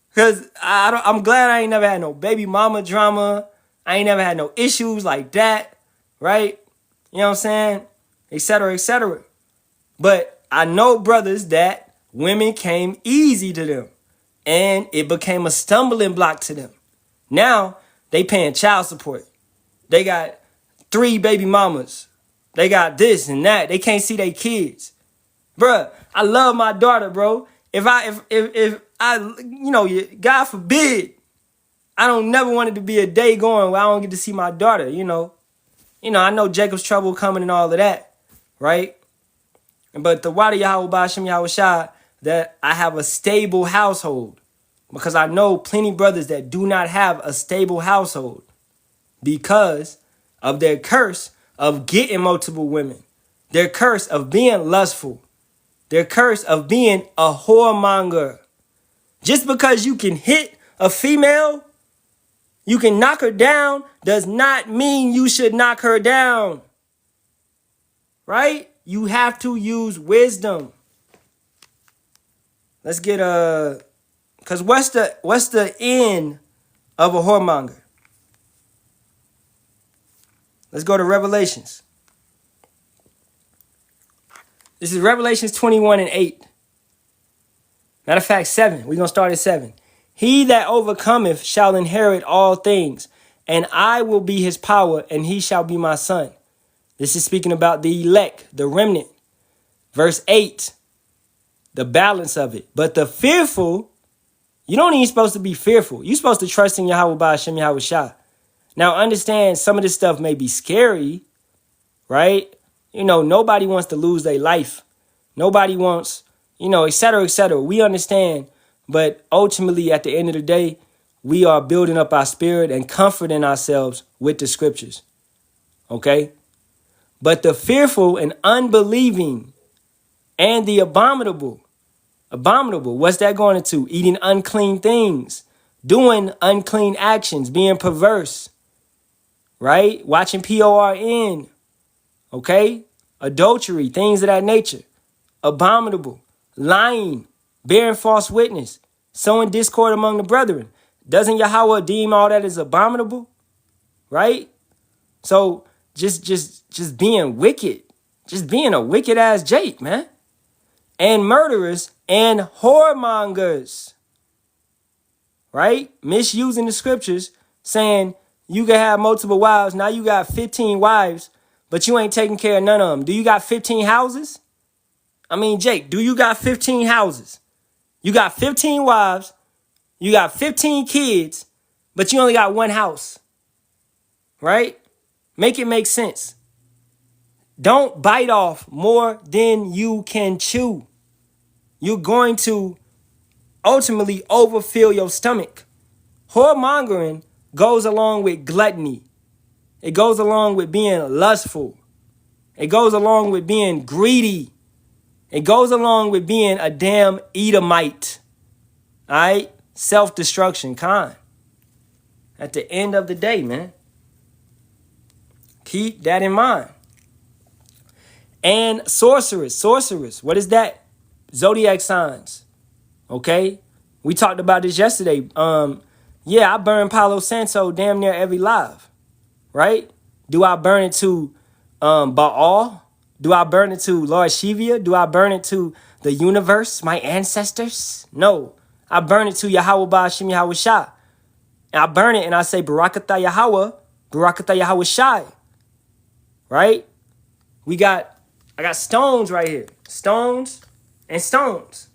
Because I'm glad I ain't never had no baby mama drama. I ain't never had no issues like that, right? You know what I'm saying? Etc., etc. But I know brothers that women came easy to them. And it became a stumbling block to them. Now, they paying child support. They got 3 baby mamas. They got this and that. They can't see their kids. Bruh, I love my daughter, bro. If I, God forbid, I don't never want it to be a day going where I don't get to see my daughter, I know Jacob's trouble coming and all of that, right? But the water Yahawah Bahasham Yahawashi, that I have a stable household. Because I know plenty brothers that do not have a stable household because of their curse of getting multiple women, their curse of being lustful, their curse of being a whoremonger. Just because you can hit a female, you can knock her down, does not mean you should knock her down. Right? You have to use wisdom. Let's get because what's the end of a whoremonger? Let's go to Revelations. This is Revelations 21:8. Matter of fact, 7. We're going to start at 7. He that overcometh shall inherit all things, and I will be his power, and he shall be my son. This is speaking about the elect, the remnant. Verse 8, the balance of it. But the fearful, you don't even supposed to be fearful. You're supposed to trust in Yahawah Bahasham Yahawashi. Now, understand some of this stuff may be scary, right? Nobody wants to lose their life. Nobody wants, etc., etc. We understand. But ultimately, at the end of the day, we are building up our spirit and comforting ourselves with the scriptures. Okay? But the fearful and unbelieving and the abominable, what's that going into? Eating unclean things, doing unclean actions, being perverse, right? Watching porn, okay? Adultery, things of that nature. Abominable, lying, bearing false witness, sowing discord among the brethren. Doesn't Yahawah deem all that as abominable? Right? So just being wicked, just being a wicked ass Jake, man. And murderers and whoremongers. Right? Misusing the scriptures, saying you can have multiple wives. Now you got 15 wives, but you ain't taking care of none of them. Do you got 15 houses? Jake, do you got 15 houses? You got 15 wives, you got 15 kids, but you only got 1 house. Right? Make it make sense. Don't bite off more than you can chew. You're going to ultimately overfill your stomach. Whoremongering goes along with gluttony. It goes along with being lustful. It goes along with being greedy. It goes along with being a damn Edomite. All right? Self-destruction, kind. At the end of the day, man. Keep that in mind. And sorcerers. What is that? Zodiac signs. Okay? We talked about this yesterday. I burn Palo Santo damn near every live. Right? Do I burn it to Baal? Do I burn it to Lord Shiva? Do I burn it to the universe, my ancestors? No. I burn it to Yahawah Bahasham Yahawashi. And I burn it and I say, Barakatah Yahawah, Barakatah Yahawashi. Right? I got stones right here. Stones and stones.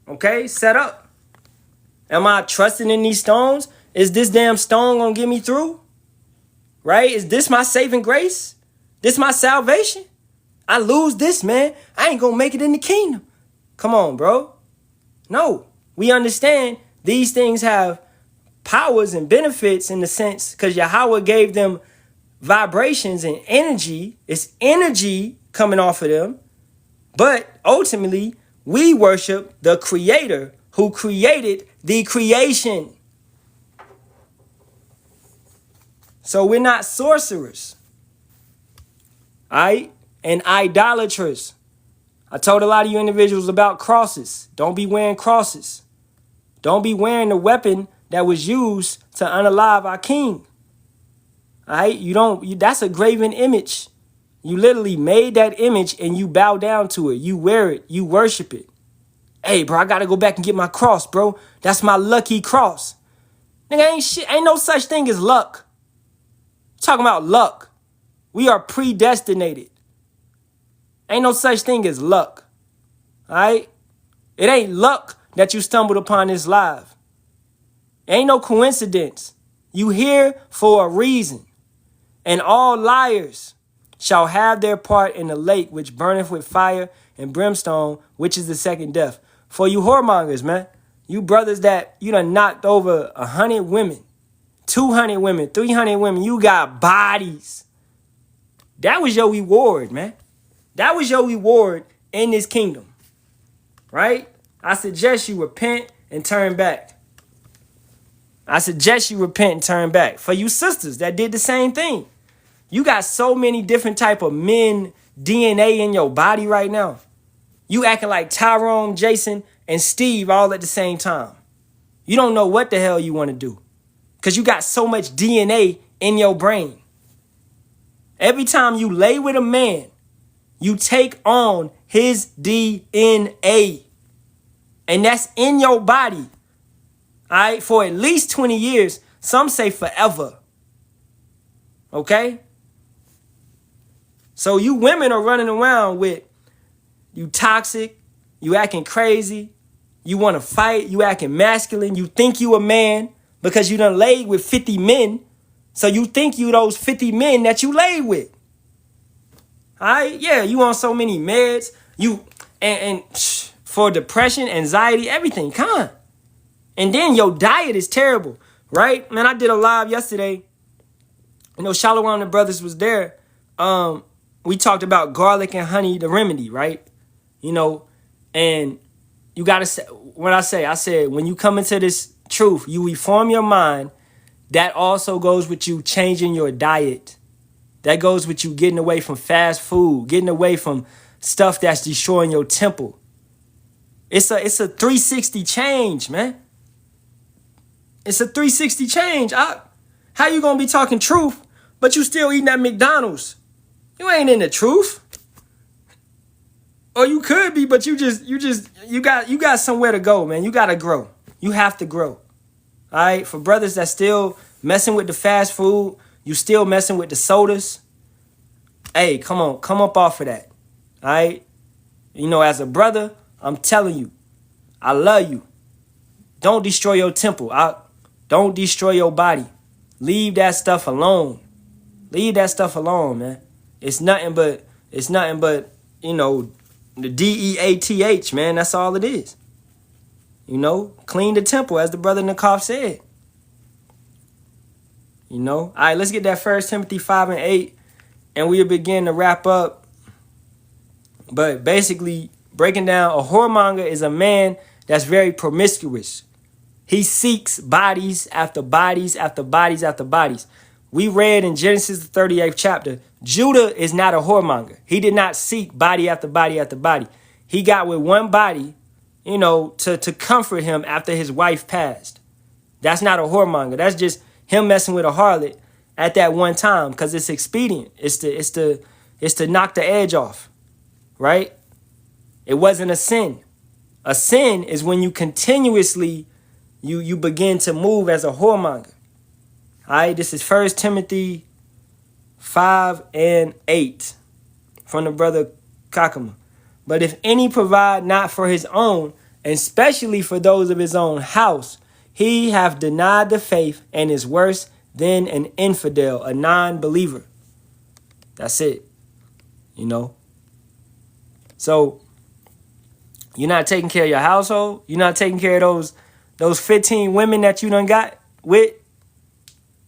Okay, set up. Am I trusting in these stones? Is this damn stone gonna get me through? Right? Is this my saving grace? This my salvation? I lose this, man, I ain't gonna make it in the kingdom. Come on, bro. No, we understand these things have powers and benefits in the sense because Yahawah gave them vibrations and energy. It's energy coming off of them. But ultimately, we worship the creator who created the creation. So we're not sorcerers. All right? And idolaters. I told a lot of you individuals about crosses. Don't be wearing crosses. Don't be wearing the weapon that was used to unalive our king. All right? That's a graven image. You literally made that image and you bow down to it. You wear it. You worship it. Hey, bro, I got to go back and get my cross, bro. That's my lucky cross. Nigga, ain't shit. Ain't no such thing as luck. Talking about luck. We are predestinated. Ain't no such thing as luck. All right? It ain't luck that you stumbled upon this live. Ain't no coincidence. You here for a reason. And all liars shall have their part in the lake which burneth with fire and brimstone, which is the second death. For you whoremongers, man. You brothers that you done knocked over 100 women, 200 women, 300 women. You got bodies. That was your reward, man. That was your reward in this kingdom. Right? I suggest you repent and turn back. I suggest you repent and turn back. For you sisters that did the same thing. You got so many different type of men DNA in your body right now. You acting like Tyrone, Jason, and Steve all at the same time. You don't know what the hell you want to do. Because you got so much DNA in your brain. Every time you lay with a man, you take on his DNA. And that's in your body. All right? For at least 20 years. Some say forever. Okay? So you women are running around with you toxic, you acting crazy, you want to fight, you acting masculine, you think you a man because you done laid with 50 men. So you think you those 50 men that you laid with. All right? Yeah, you on so many meds. You and for depression, anxiety, everything. Come on. And then your diet is terrible, right? Man, I did a live yesterday. You know, Shalawam and the brothers was there. We talked about garlic and honey, the remedy, right? You know, and you got to say, what I said, when you come into this truth, you reform your mind. That also goes with you changing your diet. That goes with you getting away from fast food, getting away from stuff that's destroying your temple. It's a 360 change, man. It's a 360 change. How you going to be talking truth, but you still eating at McDonald's? You ain't in the truth. Or you could be, but you got somewhere to go, man. You got to grow. You have to grow. All right? For brothers that still messing with the fast food, you still messing with the sodas. Hey, come on. Come up off of that. All right? You know, as a brother, I'm telling you, I love you. Don't destroy your temple. Don't destroy your body. Leave that stuff alone. Leave that stuff alone, man. It's nothing but, you know, the DEATH, man. That's all it is. You know, clean the temple, as the brother Nakaf said. You know, all right, let's get that 1 Timothy 5 and 8, and we'll begin to wrap up. But basically, breaking down, a whoremonger is a man that's very promiscuous. He seeks bodies after bodies after bodies after bodies. We read in Genesis, the 38th chapter, Judah is not a whoremonger. He did not seek body after body after body. He got with one body, you know, to comfort him after his wife passed. That's not a whoremonger. That's just him messing with a harlot at that one time because it's expedient. It's to knock the edge off, right? It wasn't a sin. A sin is when you continuously, you begin to move as a whoremonger. All right, this is 1 Timothy 5 and 8 from the brother Kakama. But if any provide not for his own, especially for those of his own house. He hath denied the faith and is worse than an infidel, a non-believer. That's it. You know? So, you're not taking care of your household? You're not taking care of those 15 women that you done got with?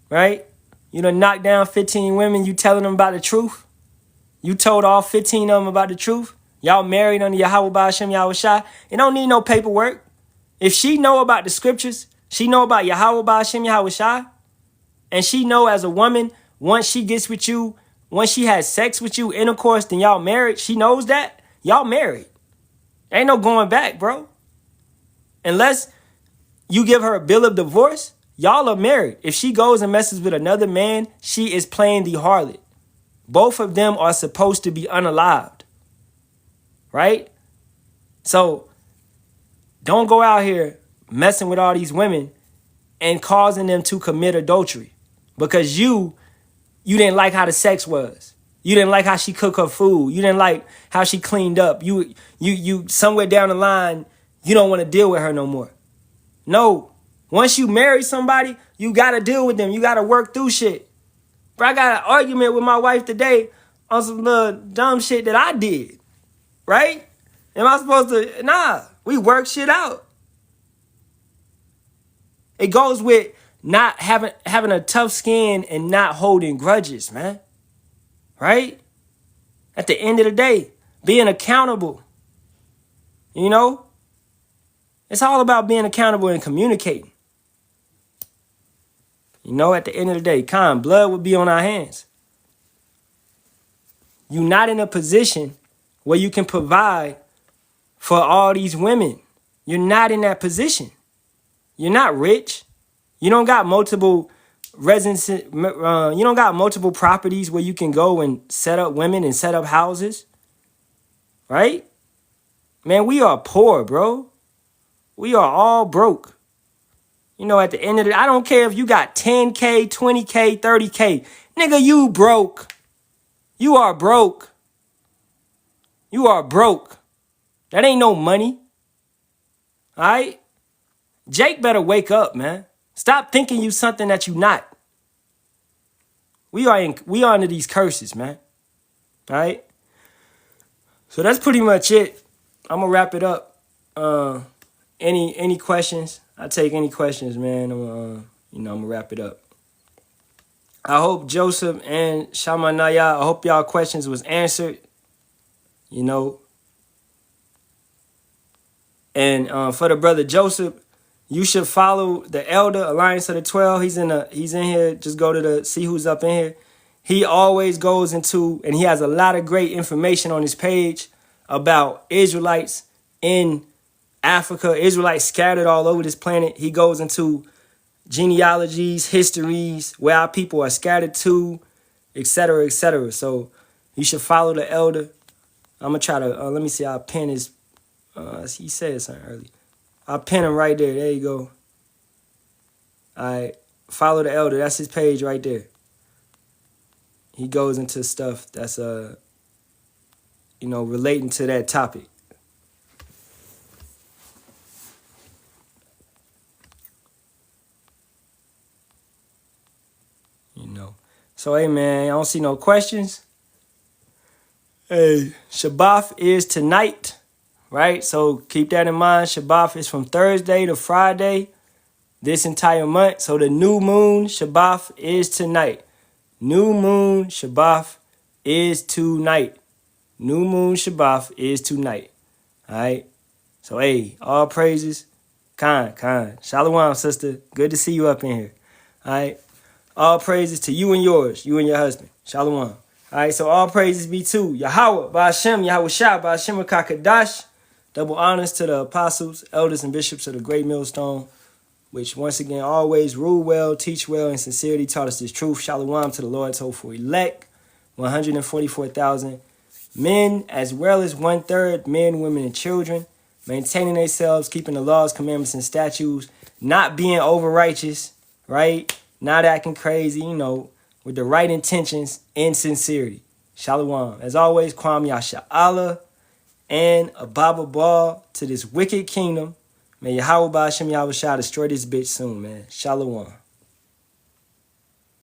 Right? You done knocked down 15 women, you telling them about the truth? You told all 15 of them about the truth? Y'all married under Yahawah, Bahasham, Yahawashi? It don't need no paperwork. If she know about the scriptures, she know about Yahawah, Bahasham, Yahawashi, and she know as a woman, once she gets with you, once she has sex with you, intercourse, then y'all married. She knows that. Y'all married. Ain't no going back, bro. Unless you give her a bill of divorce, y'all are married. If she goes and messes with another man, she is playing the harlot. Both of them are supposed to be unalived. Right? So, don't go out here messing with all these women and causing them to commit adultery. Because you didn't like how the sex was. You didn't like how she cooked her food. You didn't like how she cleaned up. You somewhere down the line, you don't want to deal with her no more. No. Once you marry somebody, you got to deal with them. You got to work through shit. Bro, I got an argument with my wife today on some little dumb shit that I did. Right? Am I supposed to? Nah. We work shit out. It goes with not having a tough skin and not holding grudges, man. Right? At the end of the day, being accountable. You know? It's all about being accountable and communicating. You know, at the end of the day, blood would be on our hands. You're not in a position where you can provide for all these women. You're not in that position. You're not rich. You don't got multiple residences. You don't got multiple properties where you can go and set up women and set up houses. Right? Man, we are poor, bro. We are all broke. You know, at the end of the day, I don't care if you got 10K, 20K, 30K. Nigga, you broke. You are broke. You are broke. That ain't no money. All right? Jake better wake up, man. Stop thinking you something that you not. We are under these curses, man. All right? So that's pretty much it. I'm going to wrap it up. Any questions? I take any questions, man. I'm going to wrap it up. I hope Joseph and Shamanaya, I hope y'all questions was answered. You know. And for the brother Joseph, you should follow the Elder Alliance of the 12. He's in here. Just go to see who's up in here. He always goes into, and he has a lot of great information on his page about Israelites in Africa, Israelites scattered all over this planet. He goes into genealogies, histories, where our people are scattered to, etc., etc. So you should follow the Elder. I'm going to try to, let me see, I'll pin his, he said something earlier. I'll pin him right there. There you go. All right. Follow the Elder. That's his page right there. He goes into stuff that's, relating to that topic. So, hey, man, I don't see no questions. Hey, Shabbat is tonight, right? So keep that in mind. Shabbat is from Thursday to Friday this entire month. So the new moon Shabbat is tonight. New moon Shabbat is tonight. New moon Shabbat is tonight. All right? So, hey, all praises. Khan. Shalawam, sister. Good to see you up in here. All right? All praises to you and yours, you and your husband. Shalom. All right, so all praises be to Yahawah, Bahasham, Yahawashi, Bahasham, Kakadash. Double honors to the apostles, elders, and bishops of the great millstone, which once again always rule well, teach well, and sincerity taught us this truth. Shalom to the Lord's hopeful elect, 144,000 men, as well as 1/3 men, women, and children, maintaining themselves, keeping the laws, commandments, and statutes, not being over righteous, right? Not acting crazy, with the right intentions and sincerity. Shalawam. As always, Kwam Yasharahla. and a Baba ball to this wicked kingdom. May Yahawah Bahasham Yahawashi destroy this bitch soon, man. Shalawam.